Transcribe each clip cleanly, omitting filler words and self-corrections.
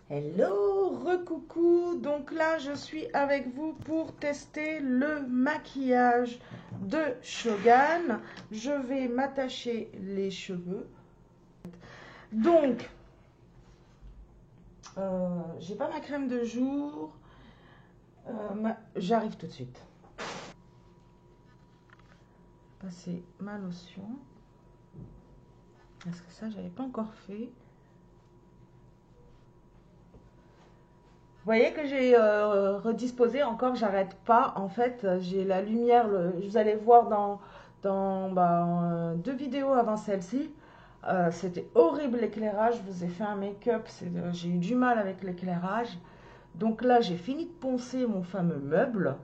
Hello, recoucou. Donc là, je suis avec vous pour tester le maquillage de Shogun. Je vais m'attacher les cheveux. Donc, j'ai pas ma crème de jour. J'arrive tout de suite. Passer ma lotion. Parce que ça, j'avais pas encore fait. Vous voyez que j'ai redisposé encore, j'arrête pas. En fait, j'ai la lumière, vous allez voir dans deux vidéos avant celle-ci. C'était horrible l'éclairage, je vous ai fait un make-up, j'ai eu du mal avec l'éclairage. Donc là, j'ai fini de poncer mon fameux meuble.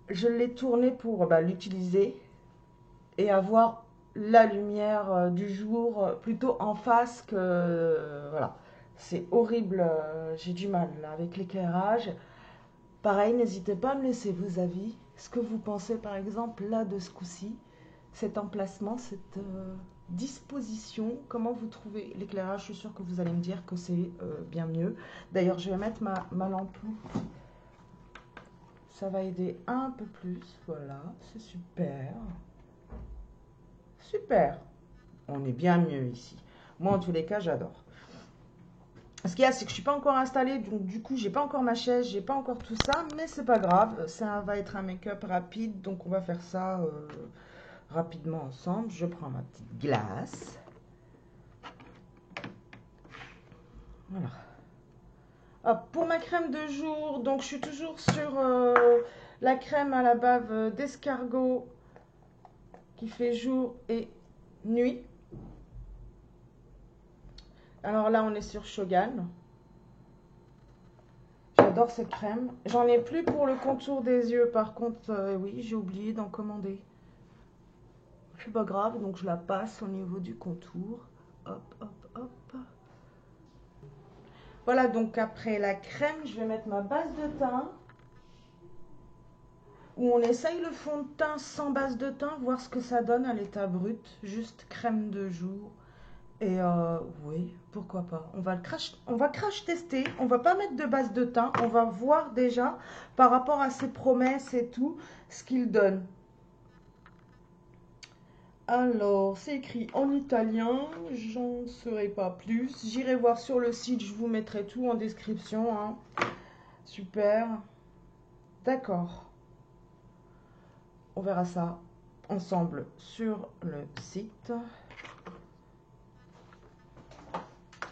Je l'ai tourné pour l'utiliser et avoir la lumière du jour plutôt en face que... voilà. C'est horrible, j'ai du mal là, avec l'éclairage. Pareil, n'hésitez pas à me laisser vos avis. Ce que vous pensez par exemple là de ce coup-ci, cet emplacement, cette disposition, comment vous trouvez l'éclairage. Je suis sûre que vous allez me dire que c'est bien mieux. D'ailleurs, je vais mettre ma lampe. Ça va aider un peu plus. Voilà, c'est super. Super. On est bien mieux ici. Moi, en tous les cas, j'adore. Ce qu'il y a, c'est que je ne suis pas encore installée, donc du coup, j'ai pas encore ma chaise, j'ai pas encore tout ça, mais c'est pas grave. Ça va être un make-up rapide, donc on va faire ça rapidement ensemble. Je prends ma petite glace. Voilà. Hop, pour ma crème de jour, donc je suis toujours sur la crème à la bave d'escargot qui fait jour et nuit. Alors là, on est sur Shogun. J'adore cette crème. J'en ai plus pour le contour des yeux. Par contre, oui, j'ai oublié d'en commander. C'est pas grave, donc je la passe au niveau du contour. Hop, hop, hop. Voilà, donc après la crème, je vais mettre ma base de teint. Où on essaye le fond de teint sans base de teint, voir ce que ça donne à l'état brut. Juste crème de jour. Et oui, pourquoi pas. On va crash tester. On va pas mettre de base de teint. On va voir déjà par rapport à ses promesses et tout ce qu'il donne. Alors, c'est écrit en italien. J'en saurai pas plus. J'irai voir sur le site. Je vous mettrai tout en description. Hein. Super. D'accord. On verra ça ensemble sur le site.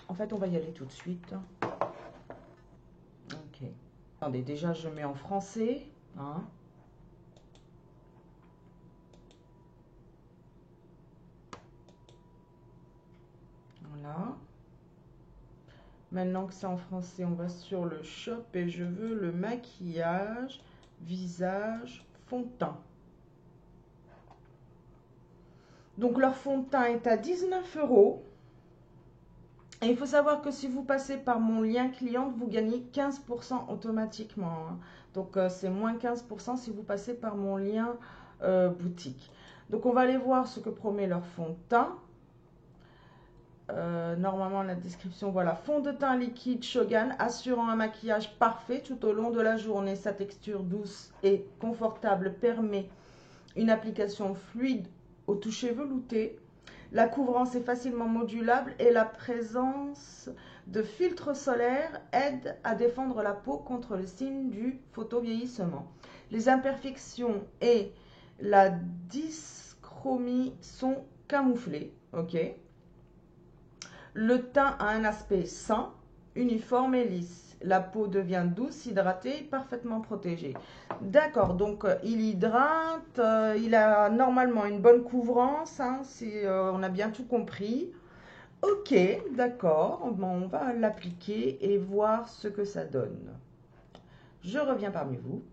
En fait, on va y aller tout de suite. Ok. Attendez, déjà, je mets en français. Hein. Voilà. Maintenant que c'est en français, on va sur le shop et je veux le maquillage, visage, fond de teint. Donc leur fond de teint est à 19 €. Et il faut savoir que si vous passez par mon lien cliente, vous gagnez 15% automatiquement. Hein. Donc c'est moins 15% si vous passez par mon lien boutique. Donc on va aller voir ce que promet leur fond de teint. Normalement la description, voilà, fond de teint liquide Shogun assurant un maquillage parfait tout au long de la journée. Sa texture douce et confortable permet une application fluide au toucher velouté. La couvrance est facilement modulable et la présence de filtres solaires aide à défendre la peau contre le signe du photovieillissement. Les imperfections et la dyschromie sont camouflées. Ok. Le teint a un aspect sain, uniforme et lisse. La peau devient douce, hydratée et parfaitement protégée. D'accord, donc il hydrate, il a normalement une bonne couvrance, hein, on a bien tout compris. Ok, d'accord, on va l'appliquer et voir ce que ça donne. Je reviens parmi vous.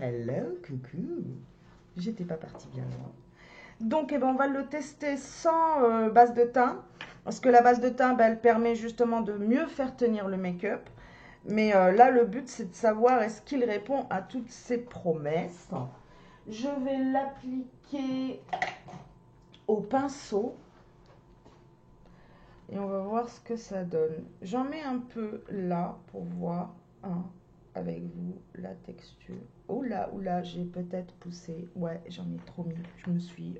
Hello, coucou. J'étais pas partie bien loin. Donc, on va le tester sans base de teint. Parce que la base de teint, elle permet justement de mieux faire tenir le make-up. Mais là, le but, c'est de savoir est-ce qu'il répond à toutes ses promesses. Je vais l'appliquer au pinceau. Et on va voir ce que ça donne. J'en mets un peu là pour voir avec vous la texture. Oh là, j'ai peut-être poussé. Ouais, j'en ai trop mis. Je me suis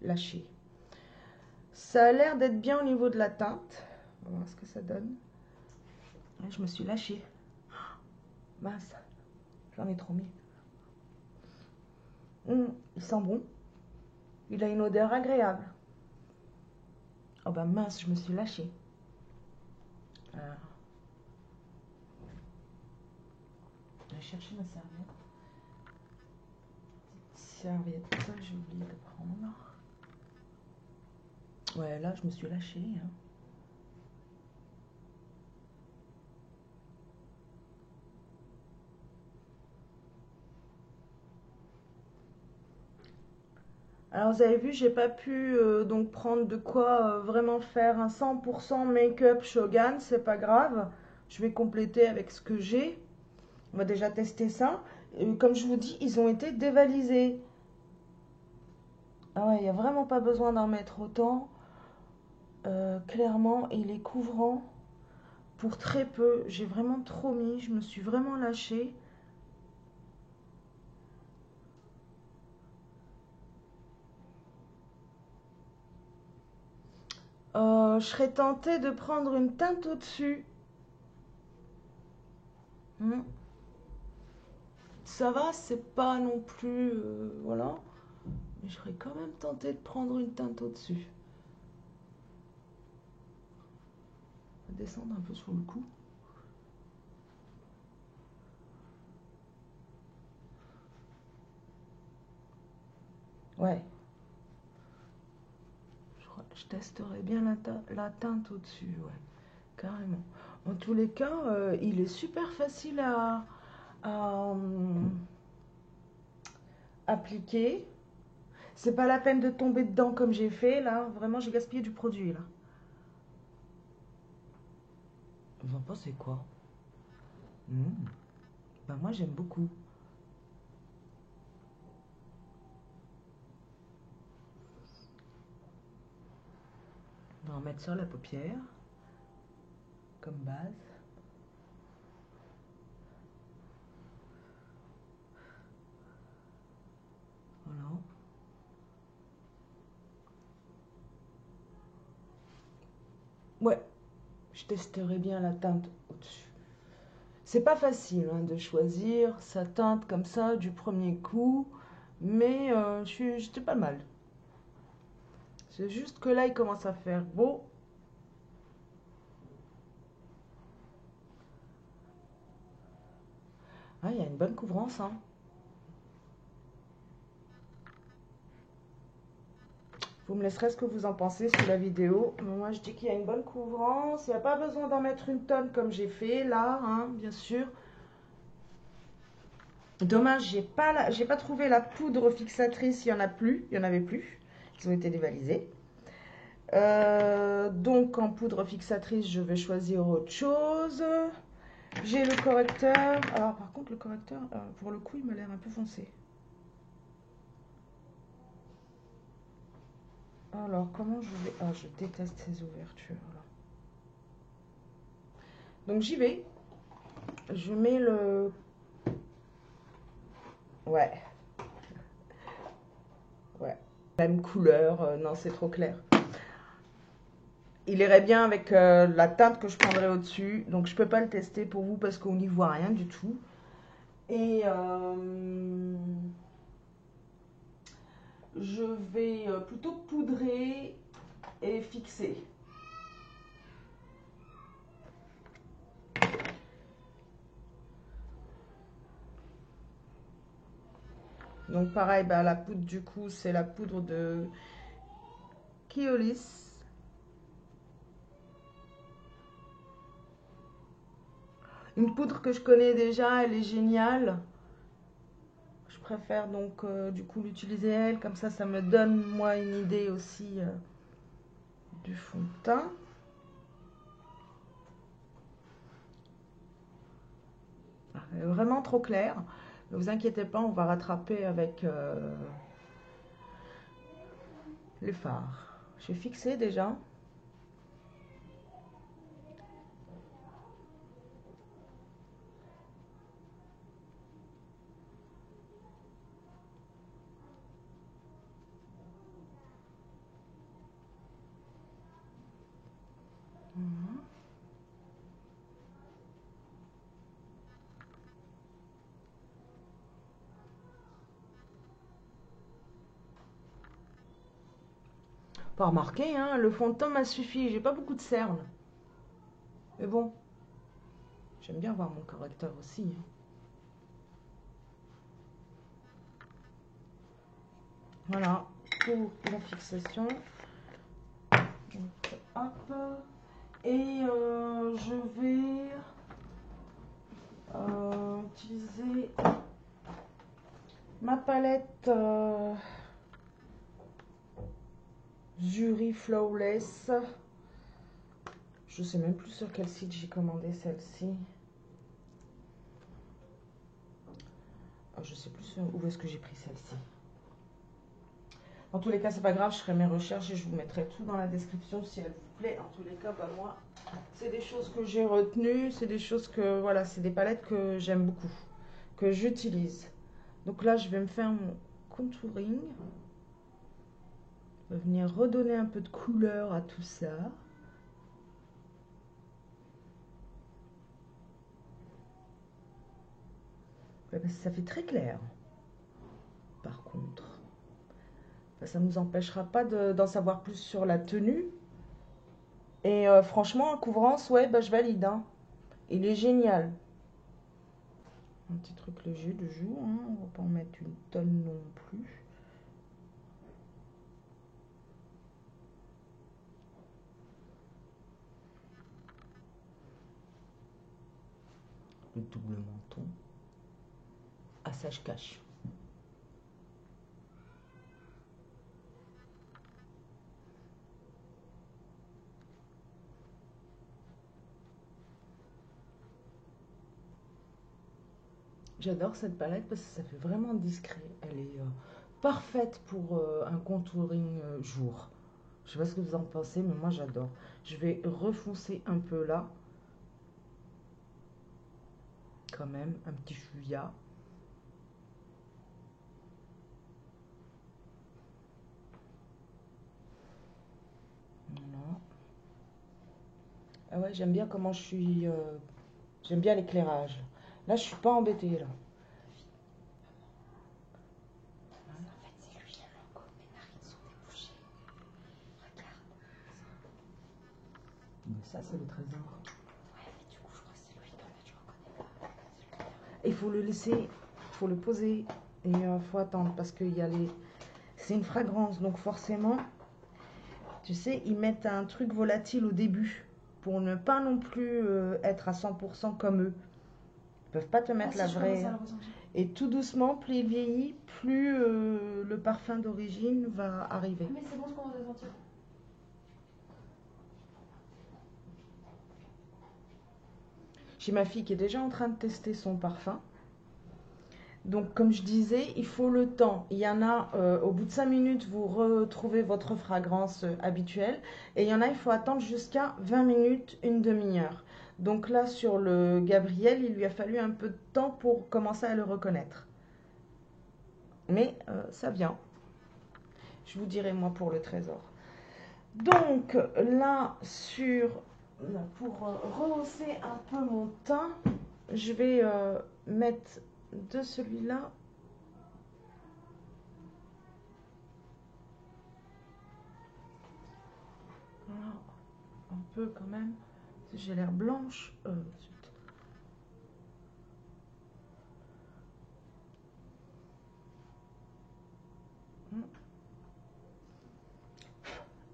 lâchée. Ça a l'air d'être bien au niveau de la teinte. On va voir ce que ça donne. Ouais, je me suis lâchée. Mince, j'en ai trop mis. Il sent bon. Il a une odeur agréable. Oh bah mince, je me suis lâchée. Alors, je vais chercher ma serviette. Serviette, ça j'ai oublié de prendre. Ouais, là je me suis lâchée. Hein. Alors vous avez vu, j'ai pas pu donc prendre de quoi vraiment faire un 100% make-up Shogun, c'est pas grave. Je vais compléter avec ce que j'ai. On va déjà tester ça. Comme je vous dis, ils ont été dévalisés. Ah ouais, il n'y a vraiment pas besoin d'en mettre autant. Clairement, il est couvrant pour très peu. J'ai vraiment trop mis, je me suis vraiment lâchée. Je serais tentée de prendre une teinte au-dessus. Ça va, c'est pas non plus... voilà. Mais je serais quand même tentée de prendre une teinte au-dessus. On va descendre un peu sur le cou. Ouais. Je testerai bien la teinte au-dessus, ouais. Carrément. En tous les cas, il est super facile à appliquer. C'est pas la peine de tomber dedans comme j'ai fait, là. Vraiment, j'ai gaspillé du produit, là. Vous en pensez quoi? Ben, moi, j'aime beaucoup. On va en mettre sur la paupière, comme base. Voilà. Ouais, je testerai bien la teinte au-dessus. C'est pas facile hein, de choisir sa teinte comme ça du premier coup, mais j'étais pas mal. C'est juste que là, il commence à faire beau. Ah, il y a une bonne couvrance. Hein. Vous me laisserez ce que vous en pensez sous la vidéo. Moi, je dis qu'il y a une bonne couvrance. Il n'y a pas besoin d'en mettre une tonne comme j'ai fait là, hein, bien sûr. Dommage, j'ai pas trouvé la poudre fixatrice. Il y en a plus. Il y en avait plus. Ils ont été dévalisés. Donc, en poudre fixatrice, je vais choisir autre chose. J'ai le correcteur. Alors, par contre, le correcteur, pour le coup, il m'a l'air un peu foncé. Alors, comment je vais... Ah, je déteste ces ouvertures-là. Donc, j'y vais. Je mets le... Ouais. Ouais. Même couleur. Non, c'est trop clair. Il irait bien avec la teinte que je prendrais au-dessus. Donc, je peux pas le tester pour vous parce qu'on n'y voit rien du tout. Et... je vais plutôt poudrer et fixer. Donc pareil, bah, la poudre du coup, c'est la poudre de Kiolis. Une poudre que je connais déjà, elle est géniale. Je préfère donc du coup l'utiliser elle, comme ça me donne moi une idée aussi du fond de teint. Elle est vraiment trop clair. Ne vous inquiétez pas, on va rattraper avec les fards. J'ai fixé déjà. Pas remarqué, hein, le fond de teint m'a suffi. J'ai pas beaucoup de cernes. Mais bon, j'aime bien avoir mon correcteur aussi, hein. Voilà, pour la fixation. Donc, hop. Et je vais utiliser ma palette Zuri Flawless. Je sais même plus sur quel site j'ai commandé celle-ci. Je sais plus où est-ce que j'ai pris celle-ci. Dans tous les cas, c'est pas grave, je ferai mes recherches et je vous mettrai tout dans la description si elle vous plaît. En tous les cas, bah moi, c'est des choses que j'ai retenues, c'est des choses que, voilà, c'est des palettes que j'aime beaucoup, que j'utilise. Donc là, je vais me faire mon contouring. Je vais venir redonner un peu de couleur à tout ça. Ouais, parce que ça fait très clair, par contre. Ça ne nous empêchera pas d'en savoir plus sur la tenue. Et franchement, en couvrance, ouais, bah, je valide, hein. Il est génial. Un petit truc léger de jour, hein. On va pas en mettre une tonne non plus. Le double menton. Ah, ça, je cache. J'adore cette palette parce que ça fait vraiment discret. Elle est parfaite pour un contouring jour. Je sais pas ce que vous en pensez, mais moi j'adore. Je vais refoncer un peu là. Quand même, un petit fuya. Voilà. Ah ouais, j'aime bien comment je suis. J'aime bien l'éclairage. Là, je suis pas embêtée là. En fait, c'est lui le logo. Mes narines sont débouchées. Regarde. Mais ça, c'est le trésor. Ouais, mais du coup, je crois que c'est lui. En fait, je reconnais pas. Il faut le laisser, il faut le poser et il faut attendre parce qu'il y a les. C'est une fragrance, donc forcément, tu sais, ils mettent un truc volatile au début pour ne pas non plus être à 100% comme eux. Ils peuvent pas te mettre la vraie. Et tout doucement, plus il vieillit, plus le parfum d'origine va arriver. Mais c'est bon, je commence à sentir. J'ai ma fille qui est déjà en train de tester son parfum. Donc, comme je disais, il faut le temps. Il y en a, au bout de 5 minutes, vous retrouvez votre fragrance habituelle. Et il y en a, il faut attendre jusqu'à 20 minutes, une demi-heure. Donc là, sur le Gabriel, il lui a fallu un peu de temps pour commencer à le reconnaître. Mais ça vient. Je vous dirai, moi, pour le trésor. Donc, là, pour rehausser un peu mon teint, je vais mettre de celui-là. Voilà, un peu quand même. J'ai l'air blanche. Zut.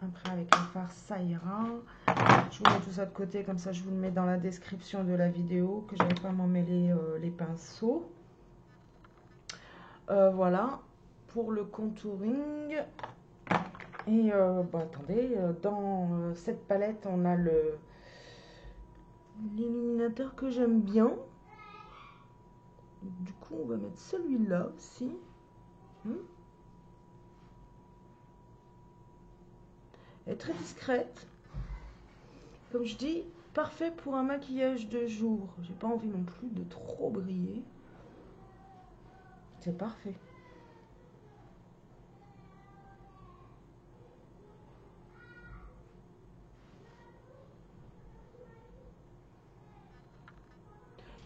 Après, avec le fard, ça ira. Je vous mets tout ça de côté, comme ça je vous le mets dans la description de la vidéo, que je vais pas m'emmêler les pinceaux. Voilà, pour le contouring. Et bah, attendez, dans cette palette, on a l'illuminateur que j'aime bien. Du coup, on va mettre celui-là aussi. Elle est très discrète. Comme je dis, parfait pour un maquillage de jour. J'ai pas envie non plus de trop briller. C'est parfait.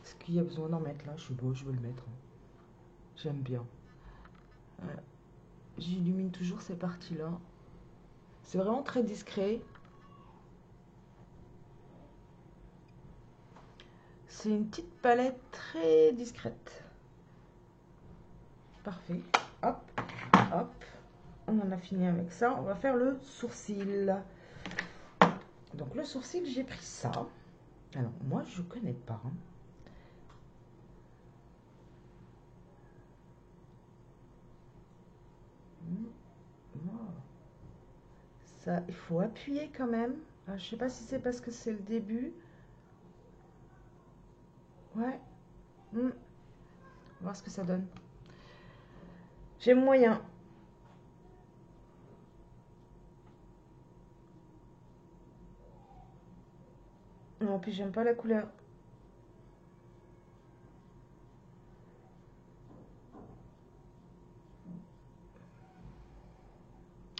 Est-ce qu'il y a besoin d'en mettre là? Je sais pas, je veux le mettre, hein. J'aime bien. J'illumine toujours ces parties-là. C'est vraiment très discret. C'est une petite palette très discrète. Parfait. Hop, hop. On en a fini avec ça. On va faire le sourcil. Donc le sourcil, j'ai pris ça. Alors moi, je connais pas. Ça, il faut appuyer quand même. Je sais pas si c'est parce que c'est le début. Ouais. On va voir ce que ça donne. J'aime moyen. Non, puis j'aime pas la couleur.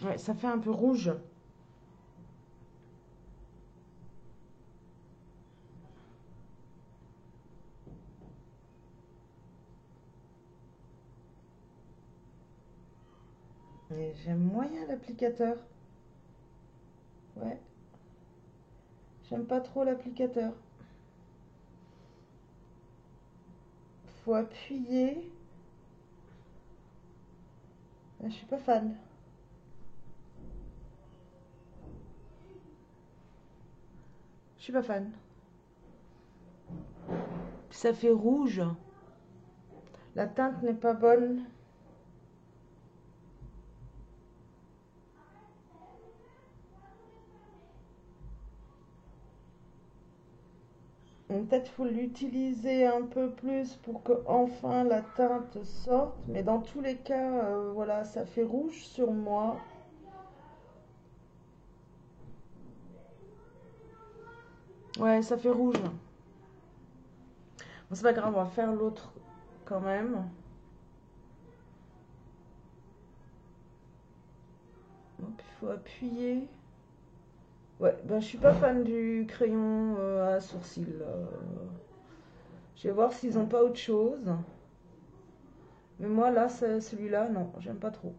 Ouais, ça fait un peu rouge. Et j'aime moyen l'applicateur. Ouais. J'aime pas trop l'applicateur. Faut appuyer. Je suis pas fan. Je suis pas fan. Ça fait rouge. La teinte n'est pas bonne. Peut-être faut l'utiliser un peu plus pour que enfin la teinte sorte. Mais dans tous les cas, voilà, ça fait rouge sur moi. Ouais, ça fait rouge. Bon, c'est pas grave, on va faire l'autre quand même. Hop, il faut appuyer. Ouais, ben je suis pas fan du crayon à sourcils. Je vais voir s'ils ont pas autre chose. Mais moi là, celui-là, non, j'aime pas trop.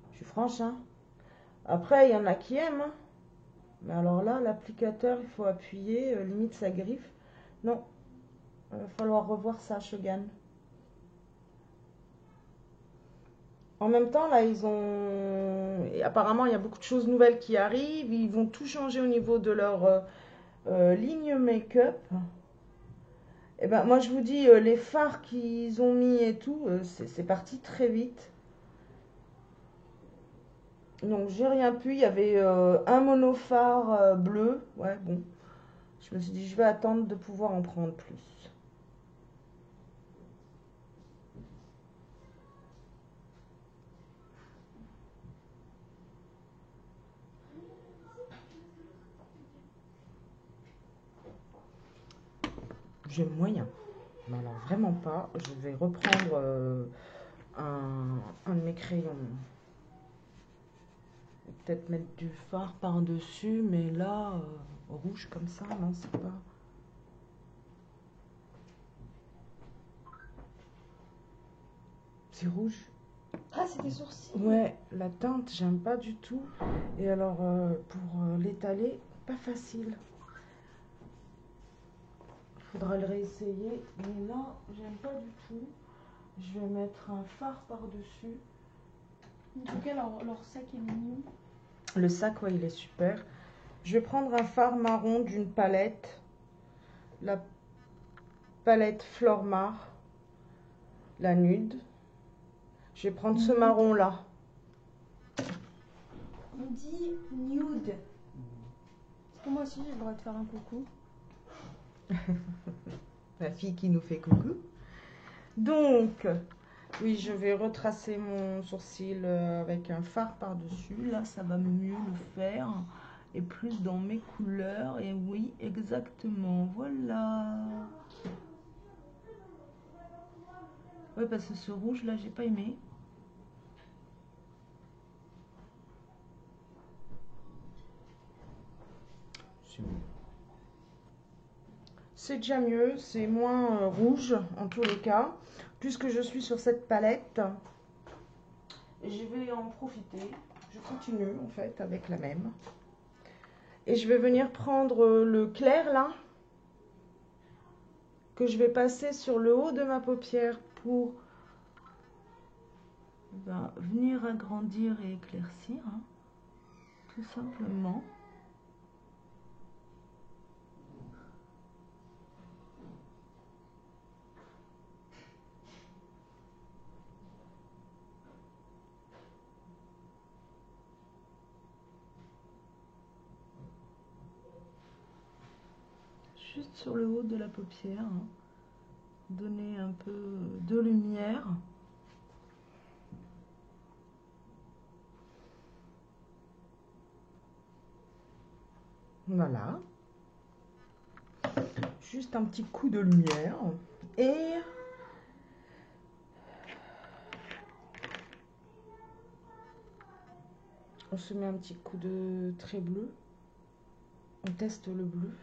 Je suis franche, hein. Après, il y en a qui aiment, hein. Mais alors là, l'applicateur, il faut appuyer, limite ça griffe. Non, il va falloir revoir ça, Shogun. En même temps, là, ils ont... Et apparemment, il y a beaucoup de choses nouvelles qui arrivent. Ils vont tout changer au niveau de leur ligne make-up. Et ben, moi, je vous dis, les fards qu'ils ont mis et tout, c'est parti très vite. Donc, j'ai rien pu. Il y avait un monophare bleu. Ouais, bon. Je me suis dit, je vais attendre de pouvoir en prendre plus. J'aime moyen. Mais alors, vraiment pas. Je vais reprendre un de mes crayons. Peut-être mettre du fard par-dessus, mais là, rouge comme ça, non, c'est pas... C'est rouge. Ah, c'est des sourcils. Ouais, la teinte, j'aime pas du tout. Et alors, pour l'étaler, pas facile. Faudra le réessayer. Mais là, j'aime pas du tout. Je vais mettre un fard par-dessus. En tout cas, leur sac est mignon. Le sac, ouais, il est super. Je vais prendre un fard marron d'une palette. La palette Flormar. La nude. Je vais prendre ce marron là. On dit nude. Est-ce que moi aussi j'ai le droit de faire un coucou? La fille qui nous fait coucou. Donc, oui, je vais retracer mon sourcil avec un fard par-dessus. Là, ça va mieux le faire. Et plus dans mes couleurs. Et oui, exactement. Voilà. Ouais, parce que ce rouge là, j'ai pas aimé. C'est déjà mieux, c'est moins rouge en tous les cas. Puisque je suis sur cette palette, je vais en profiter. Je continue en fait avec la même. Et je vais venir prendre le clair là, que je vais passer sur le haut de ma paupière pour venir agrandir et éclaircir, hein, tout simplement. Juste sur le haut de la paupière, hein. Donner un peu de lumière. Voilà. Juste un petit coup de lumière. Et on se met un petit coup de trait bleu. On teste le bleu.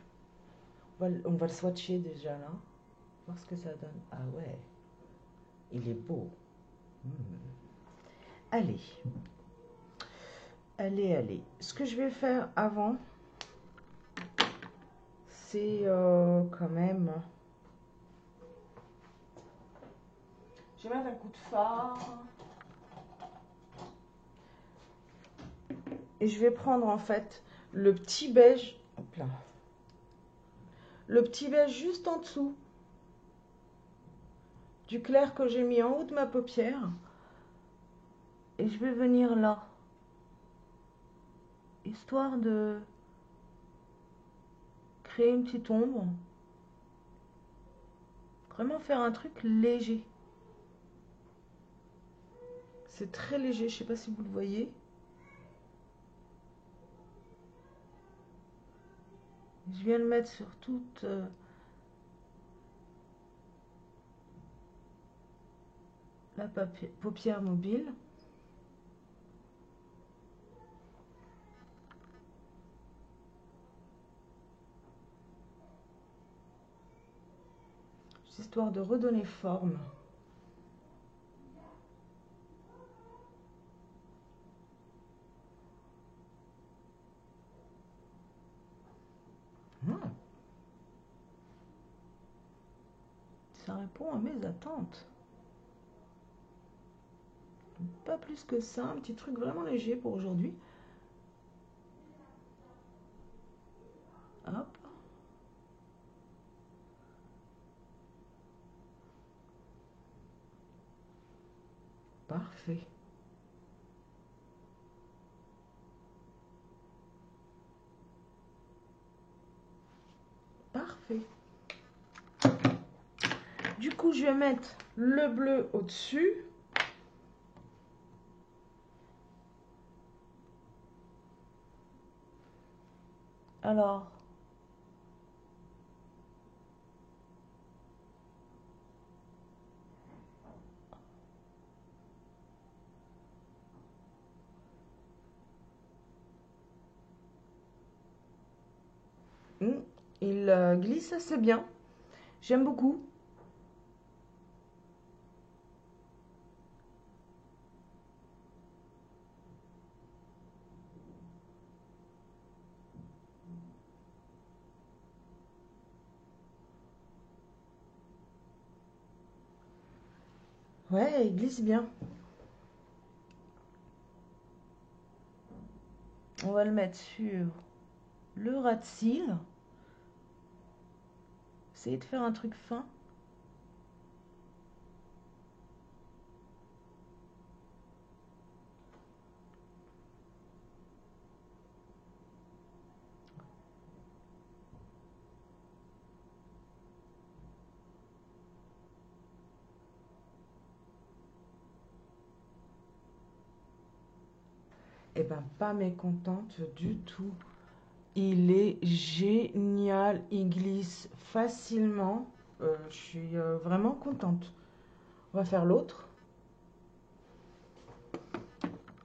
On va le swatcher déjà là. Voir ce que ça donne. Ah ouais. Il est beau. Allez. Allez. Ce que je vais faire avant, c'est quand même... Je vais mettre un coup de fard. Et je vais prendre en fait le petit beige. Hop là. Le petit beige juste en dessous du clair que j'ai mis en haut de ma paupière. Et je vais venir là. Histoire de créer une petite ombre. Vraiment faire un truc léger. C'est très léger, je sais pas si vous le voyez. Je viens le mettre sur toute la paupière mobile. Histoire de redonner forme. Ça répond à mes attentes. Pas plus que ça, un petit truc vraiment léger pour aujourd'hui. Hop. Parfait. Parfait. Du coup, je vais mettre le bleu au-dessus. Alors, il glisse assez bien. J'aime beaucoup. Ouais, il glisse bien. On va le mettre sur le ras de cils. Essayez de faire un truc fin. Eh ben, pas mécontente du tout. Il est génial. Il glisse facilement. Je suis vraiment contente. On va faire l'autre.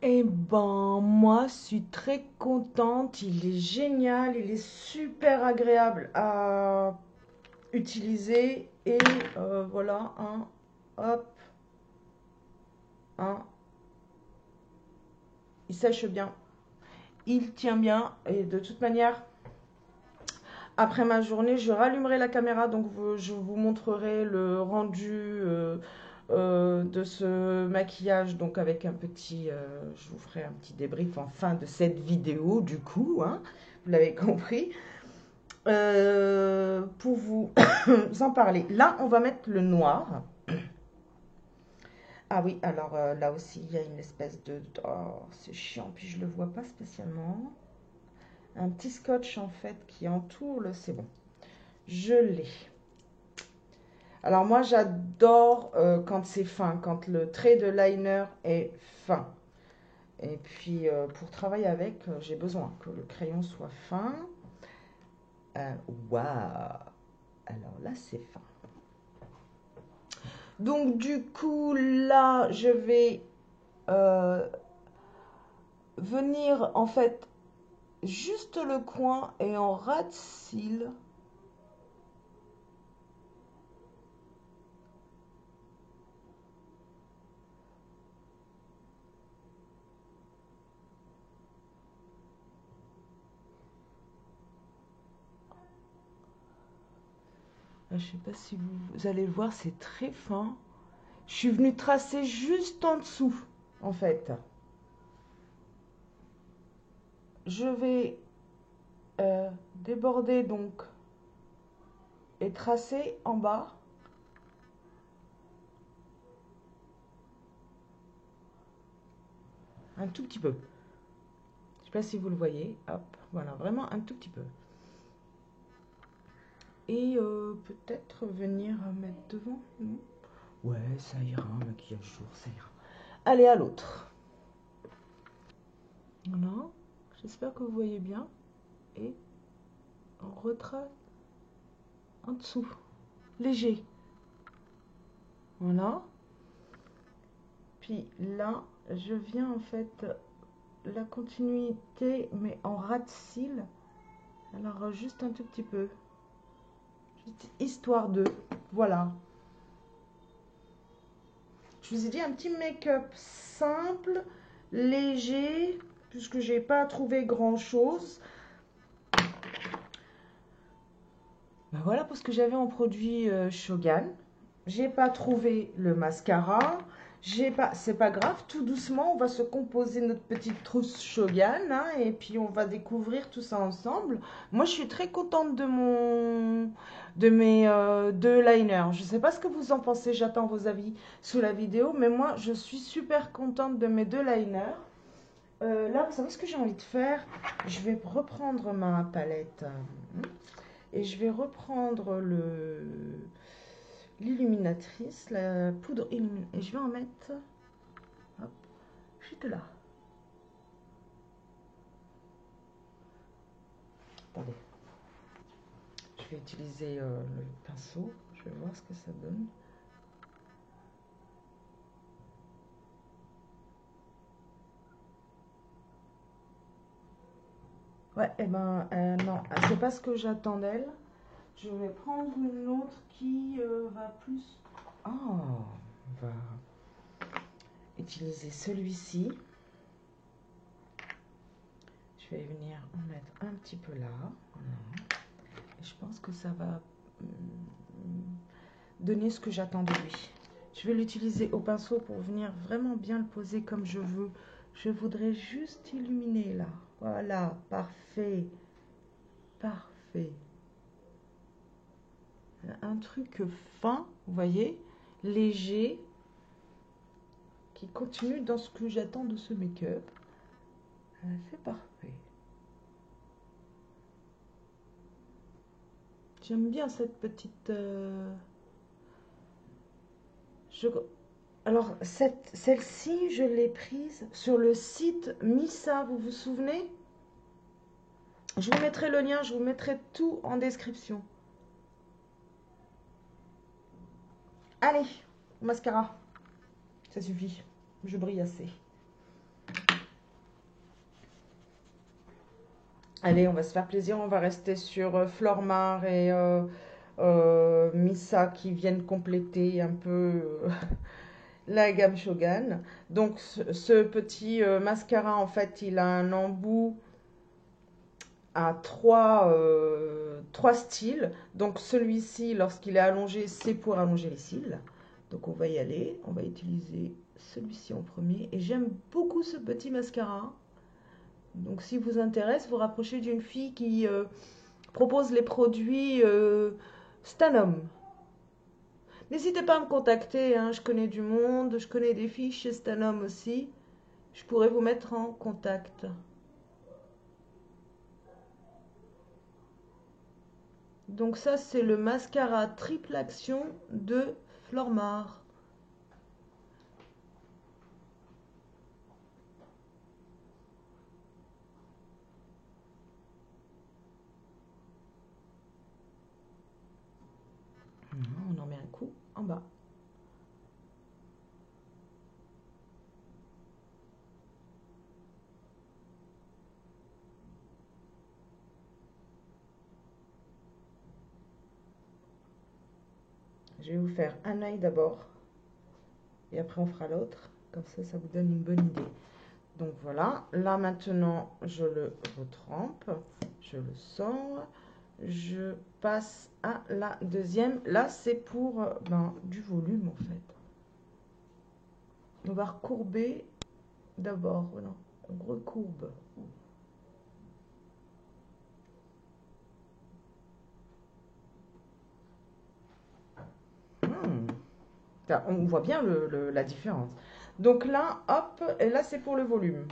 Eh ben, moi, je suis très contente. Il est génial. Il est super agréable à utiliser. Et voilà, hop, un, il sèche bien, il tient bien. Et de toute manière, après ma journée, je rallumerai la caméra, donc je vous montrerai le rendu de ce maquillage, donc avec un petit, je vous ferai un petit débrief en fin de cette vidéo, du coup, hein, vous l'avez compris, pour vous en parler. Là, on va mettre le noir. Ah oui, alors là aussi, il y a une espèce de... Oh, c'est chiant, puis je le vois pas spécialement. Un petit scotch, en fait, qui entoure le... C'est bon, je l'ai. Alors moi, j'adore quand c'est fin, quand le trait de liner est fin. Et puis, pour travailler avec, j'ai besoin que le crayon soit fin. Waouh! Alors là, c'est fin. Donc, du coup, là, je vais venir, en fait, juste le coin et en ras de cils. Je ne sais pas si vous allez le voir, c'est très fin. Je suis venue tracer juste en dessous, en fait. Je vais déborder donc et tracer en bas. Un tout petit peu. Je ne sais pas si vous le voyez. Hop, voilà, vraiment un tout petit peu. Et peut-être venir mettre devant. Ouais, ça ira, maquillage jour, ça ira. Allez, à l'autre. Voilà, j'espère que vous voyez bien. Et on retrace en dessous, léger. Voilà. Puis là, je viens en fait la continuité, mais en ras de cils. Alors, juste un tout petit peu. Juste histoire de... Voilà. Je vous ai dit un petit make-up simple, léger, puisque j'ai pas trouvé grand-chose. Ben voilà pour ce que j'avais en produit Shogun. J'ai pas trouvé le mascara. C'est pas grave, tout doucement, on va se composer notre petite trousse Shogun, hein, et puis on va découvrir tout ça ensemble. Moi, je suis très contente de mes deux liners. Je sais pas ce que vous en pensez, j'attends vos avis sous la vidéo, mais moi, je suis super contente de mes deux liners. Là, vous savez ce que j'ai envie de faire? Je vais reprendre ma palette et je vais reprendre l'illuminatrice, la poudre illuminatrice, et je vais en mettre, hop, juste là. Attendez, je vais utiliser le pinceau, je vais voir ce que ça donne. Ouais, et ben non, c'est pas ce que j'attends d'elle. Je vais prendre une autre qui va plus... Oh, on va utiliser celui-ci. Je vais venir en mettre un petit peu là. Voilà. Et je pense que ça va donner ce que j'attends de lui. Je vais l'utiliser au pinceau pour venir vraiment bien le poser comme je veux. Je voudrais juste illuminer là. Voilà, parfait. Parfait. Un truc fin, vous voyez, léger, qui continue dans ce que j'attends de ce make-up. C'est parfait. J'aime bien cette petite... Alors, celle-ci, je l'ai prise sur le site Missa, vous vous souvenez? Je vous mettrai le lien, je vous mettrai tout en description. Allez, mascara. Ça suffit, je brille assez. Allez, on va se faire plaisir, on va rester sur Flormar et Missa qui viennent compléter un peu la gamme Shogun. Donc ce petit mascara, en fait, il a un embout à trois styles. Donc celui-ci, lorsqu'il est allongé, c'est pour allonger les cils. Donc on va y aller. On va utiliser celui-ci en premier. Et j'aime beaucoup ce petit mascara. Donc si vous intéresse, vous rapprochez d'une fille qui propose les produits Stanum. N'hésitez pas à me contacter, hein, je connais du monde, je connais des filles chez Stanum aussi. Je pourrais vous mettre en contact. Donc ça, c'est le mascara triple action de Flormar. On en met un coup en bas. Je vais vous faire un œil d'abord. Et après, on fera l'autre. Comme ça vous donne une bonne idée. Donc voilà. Là, maintenant, je le retrempe. Je le sors. Je passe à la deuxième. Là, c'est pour du volume, en fait. On va recourber d'abord. Voilà. On recourbe. On voit bien la différence. Donc là, hop, et là, c'est pour le volume.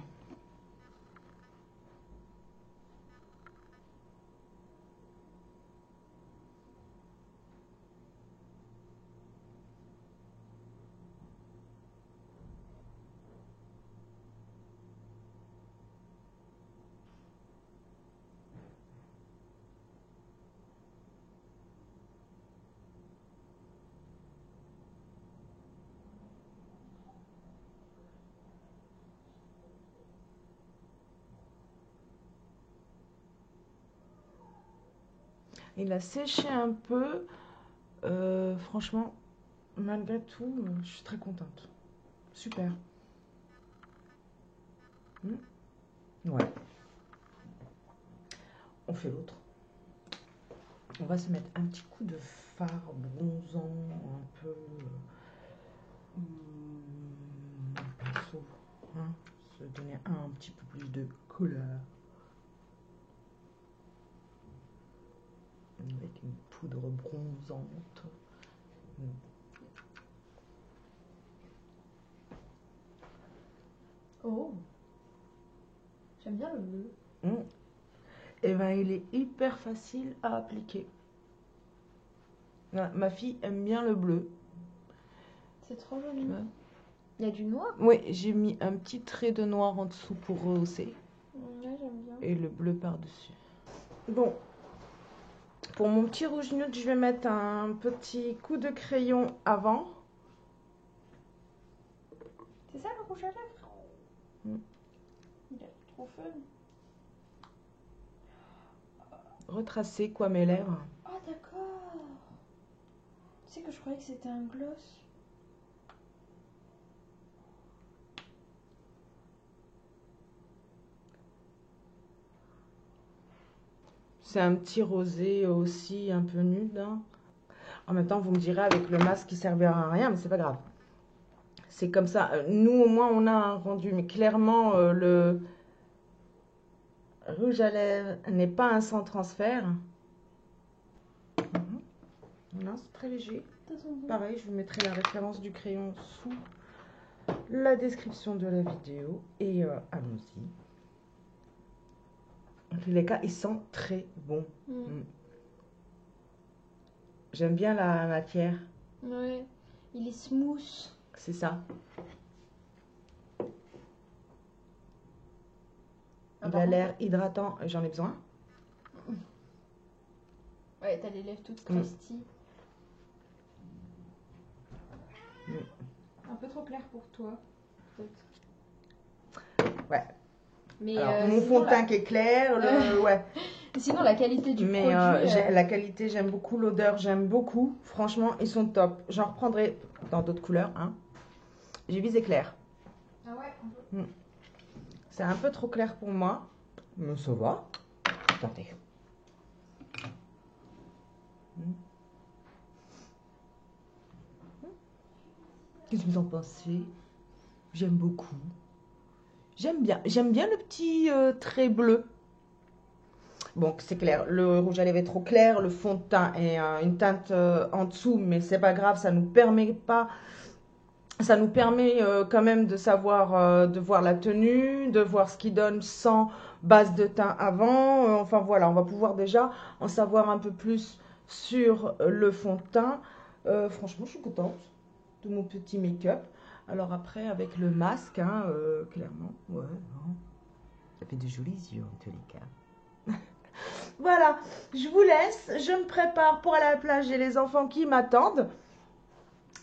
Il a séché un peu. Franchement, malgré tout, je suis très contente. Super. Ouais. On fait l'autre. On va se mettre un petit coup de fard bronzant, un peu pinceau, hein, se donner un petit peu plus de couleur. Avec une poudre bronzante. Oh, j'aime bien le bleu. Et ben il est hyper facile à appliquer. Ma fille aime bien le bleu. C'est trop joli. Ouais. Il y a du noir? Oui, j'ai mis un petit trait de noir en dessous pour rehausser. Ouais, j'aime bien. Et le bleu par-dessus. Bon, pour mon petit rouge nude, je vais mettre un petit coup de crayon avant. C'est ça le rouge à lèvres? Il est trop fun. Retracer quoi mes lèvres. Ah d'accord. Tu sais que je croyais que c'était un gloss. C'est un petit rosé aussi un peu nude. Hein. En même temps, vous me direz avec le masque qui servira à rien, mais c'est pas grave. C'est comme ça. Nous, au moins, on a un rendu. Mais clairement, le rouge à lèvres n'est pas un sans transfert. Voilà, c'est très léger. Pareil, je vous mettrai la référence du crayon sous la description de la vidéo. Et allons-y. En tous les cas, il sent très bon. J'aime bien la matière. Ouais, il est smooth. C'est ça. Il a l'air hydratant. J'en ai besoin. Ouais, t'as les lèvres toutes crusty. Un peu trop clair pour toi, peut-être. Ouais. Mais alors, mon fond de teint qui est clair, ouais. Sinon, la qualité du produit... la qualité, j'aime beaucoup. L'odeur, j'aime beaucoup. Franchement, ils sont top. J'en reprendrai dans d'autres couleurs. Hein. J'ai visé clair. Ah ouais, un peu. C'est un peu trop clair pour moi. Mais ça va. Attendez. Qu'est-ce que vous en pensez? J'aime beaucoup. J'aime bien le petit trait bleu. Bon, c'est clair, le rouge à lèvres est trop clair, le fond de teint est une teinte en dessous, mais c'est pas grave, ça nous permet quand même de savoir, de voir la tenue, de voir ce qui donne sans base de teint avant. Enfin voilà, on va pouvoir déjà en savoir un peu plus sur le fond de teint. Franchement, je suis contente de mon petit make-up. Alors après, avec le masque, hein, clairement, ouais, non. Ça fait de jolis yeux en tous les cas. Voilà, je vous laisse, je me prépare pour aller à la plage, j'ai les enfants qui m'attendent.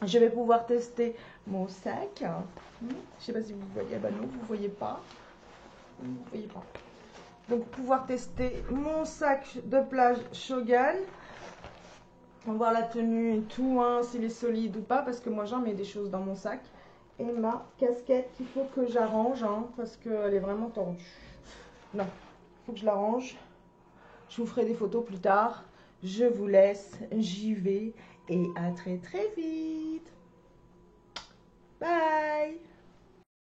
Je vais pouvoir tester mon sac. Je sais pas si vous voyez, bah non, vous voyez pas. Vous voyez pas. Donc pouvoir tester mon sac de plage Shogun. On va voir la tenue et tout, hein, s'il est solide ou pas, parce que moi j'en mets des choses dans mon sac. Et ma casquette qu'il faut que j'arrange, hein, parce qu'elle est vraiment tordue. Non, il faut que je l'arrange. Je vous ferai des photos plus tard. Je vous laisse, j'y vais et à très très vite. Bye.